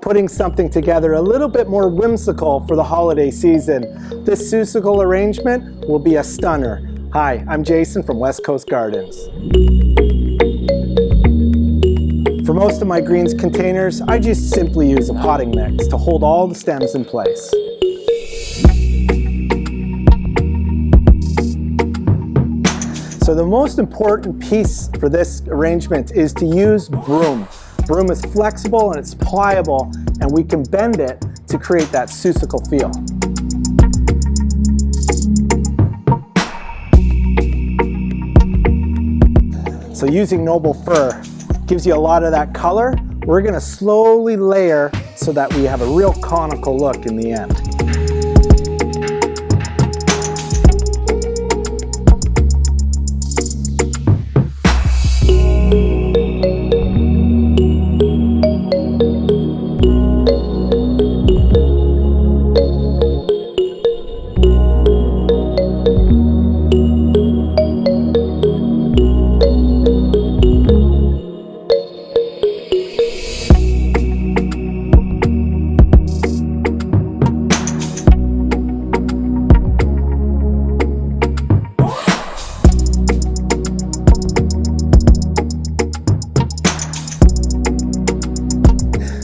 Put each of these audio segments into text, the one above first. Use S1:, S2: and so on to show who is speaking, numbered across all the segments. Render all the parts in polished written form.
S1: putting something together a little bit more whimsical for the holiday season. This seussical arrangement will be a stunner. Hi, I'm Jason from West Coast Gardens. For most of my greens containers, I just simply use a potting mix to hold all the stems in place. So the most important piece for this arrangement is to use broom. Broom is flexible and it's pliable, and we can bend it to create that seussical feel. So using noble fir gives you a lot of that color. We're going to slowly layer so that we have a real conical look in the end.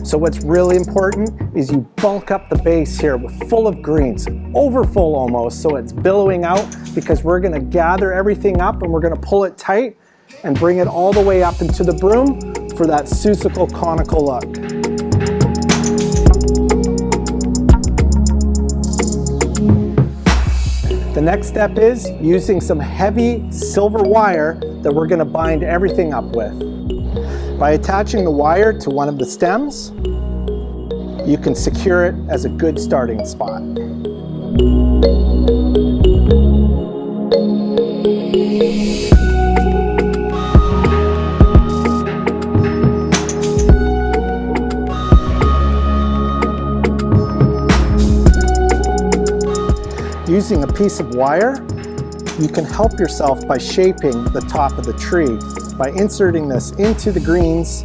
S1: So what's really important is you bulk up the base here with full of greens, over full almost, so it's billowing out, because we're going to gather everything up and we're going to pull it tight and bring it all the way up into the broom for that seussical conical look. The next step is using some heavy silver wire that we're going to bind everything up with. By attaching the wire to one of the stems, you can secure it as a good starting spot. Using a piece of wire, you can help yourself by shaping the top of the tree by inserting this into the greens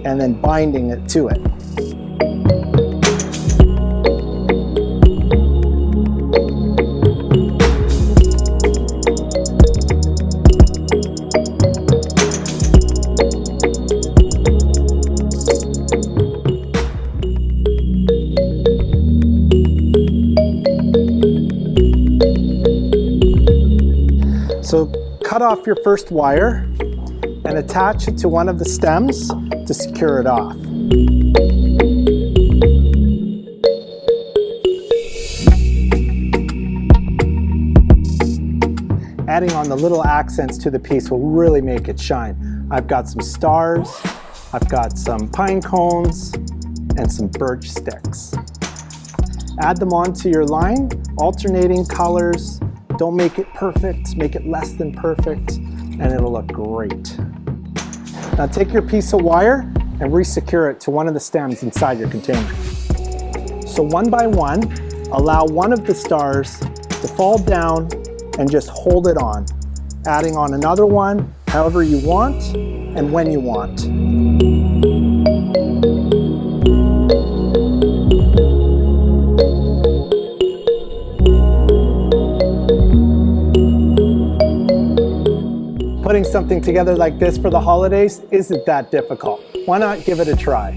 S1: and then binding it to it. So cut off your first wire and attach it to one of the stems to secure it off. Adding on the little accents to the piece will really make it shine. I've got some stars, I've got some pine cones, and some birch sticks. Add them onto your line, alternating colors. Don't make it perfect, make it less than perfect, and it'll look great. Now take your piece of wire and re-secure it to one of the stems inside your container. So one by one, allow one of the stars to fall down and just hold it on, adding on another one however you want and when you want. Putting something together like this for the holidays isn't that difficult. Why not give it a try?